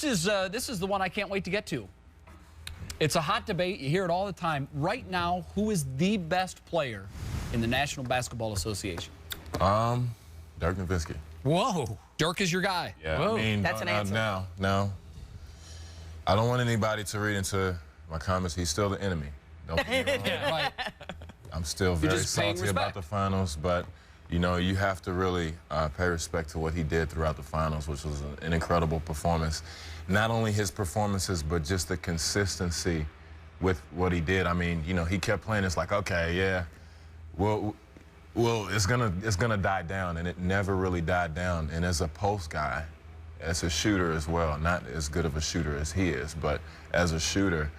This is the one I can't wait to get to. It's a hot debate. You hear it all the time. Right now, who is the best player in the National Basketball Association? Dirk Nowitzki. Whoa. Dirk is your guy. Yeah, Whoa. I mean, That's an answer. Now, I don't want anybody to read into my comments. He's still the enemy. Don't get me wrong. Yeah, right. I'm still very just paying salty about respect. the finals, but you know, you have to really pay respect to what he did throughout the finals, which was an incredible performance. Not only his performances, but just the consistency with what he did. I mean, you know, he kept playing. It's like, okay, yeah, well, it's gonna die down, and it never really died down. And as a post guy, as a shooter as well, not as good of a shooter as he is, but as a shooter,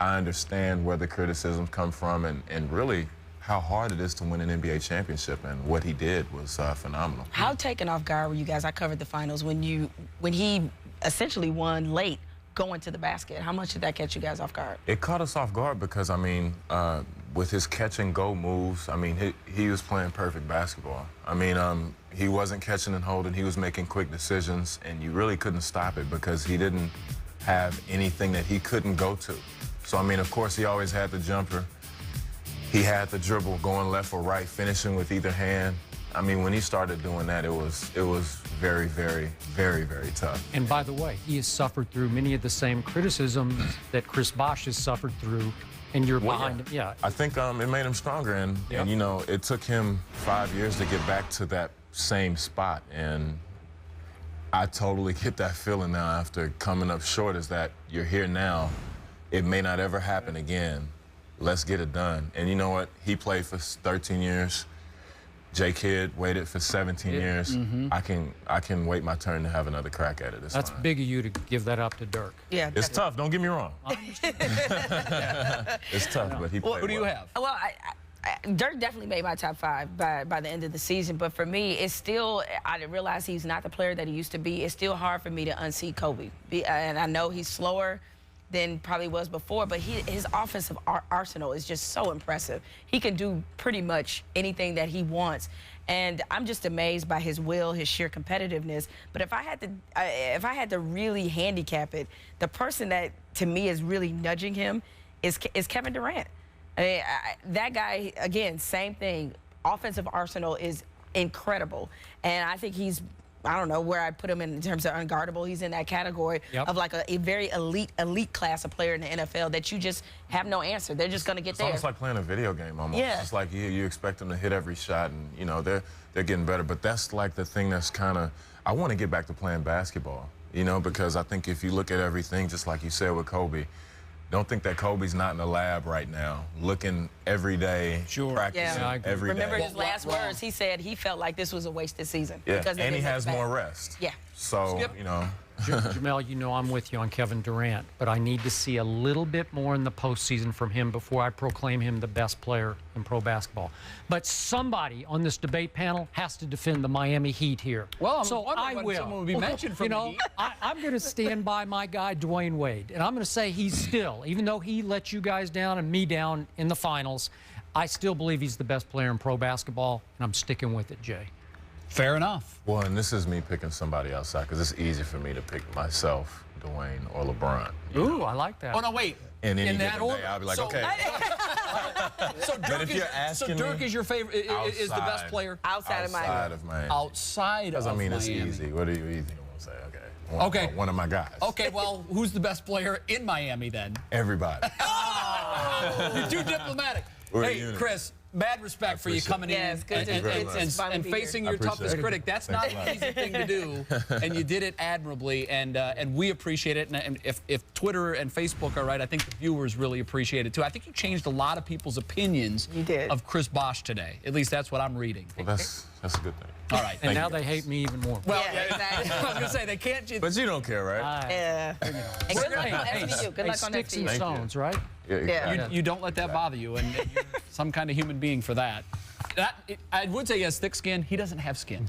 I understand where the criticisms come from, and really how hard it is to win an NBA championship, and what he did was phenomenal. How taken off guard were you guys? I covered the finals when he essentially won late going to the basket. How much did that catch you guys off guard? It caught us off guard because, I mean, with his catch and go moves, I mean, he was playing perfect basketball. I mean, he wasn't catching and holding. He was making quick decisions, and you really couldn't stop it because he didn't have anything that he couldn't go to. So, I mean, of course, he always had the jumper. He had the dribble going left or right, finishing with either hand. I mean, when he started doing that, it was very, very, very, very tough. And by the way, he has suffered through many of the same criticisms that Chris Bosh has suffered through, and you're behind him. Yeah. I think it made him stronger, and you know, it took him 5 years to get back to that same spot, and I totally get that feeling now after coming up short, is that you're here now. It may not ever happen again. Let's get it done. And you know what? He played for 13 years. J. Kidd waited for 17 years. I can wait my turn to have another crack at it. That's big of you to give that up to Dirk. Yeah, It's tough. Don't get me wrong. It's tough, but he played Who do you have? Well, Dirk definitely made my top 5 by the end of the season, but for me, it's still, I didn't realize he's not the player that he used to be. It's still hard for me to unsee Kobe. And I know he's slower than probably was before, but his offensive arsenal is just so impressive. He can do pretty much anything that he wants, and I'm just amazed by his will, his sheer competitiveness. But if I had to really handicap it, the person that to me is really nudging him is Kevin Durant. I mean, that guy, again, same thing. Offensive arsenal is incredible, and I think he's, I don't know where I put him in terms of unguardable. He's in that category of like a very elite class of player in the NFL that you just have no answer. They're just going to get there. It's almost like playing a video game almost. Yeah. It's like you expect them to hit every shot, and you know they're getting better. But that's like the thing that's kind of, I want to get back to playing basketball, you know, because I think if you look at everything, just like you said with Kobe, don't think that Kobe's not in the lab right now, looking every day, practicing every day. Remember his last words? He said he felt like this was a wasted season. Yeah, because and he has more rest. Yeah. So, you know. Jamel, you know I'm with you on Kevin Durant, but I need to see a little bit more in the postseason from him before I proclaim him the best player in pro basketball. But somebody on this debate panel has to defend the Miami Heat here. Well, so I will. Someone will be mentioned from the Heat. I'm going to stand by my guy Dwayne Wade, and I'm going to say he's still, even though he let you guys down and me down in the finals, I still believe he's the best player in pro basketball, and I'm sticking with it, Jay. Fair enough. Well, and this is me picking somebody outside because it's easy for me to pick myself, Dwayne, or LeBron. Ooh, I like that. Oh, no, wait. And any that given order? day, I'll be like, So- okay. So Dirk is your favorite, is the best player? Outside of Miami. Outside of Miami. Outside of Because, I mean, Miami. it's easy. What do you want to say? Okay. One of my guys. Okay, well, who's the best player in Miami then? Everybody. You're too diplomatic. Hey, Chris, mad respect for you coming in it's good and facing your toughest critic. That's not an easy thing to do, and you did it admirably, and we appreciate it. And if Twitter and Facebook are right, I think the viewers really appreciate it too. I think you changed a lot of people's opinions of Chris Bosh today. At least that's what I'm reading. Well, that's a good thing. All right. And now they hate me even more. Well, exactly. I was going to say, they can't just... But you don't care, right? Yeah. And good luck on SVU. Good luck on sticks and SVU. stones, right? Yeah. You don't let that bother you, and you're some kind of human being for that. I would say he has thick skin. He doesn't have skin.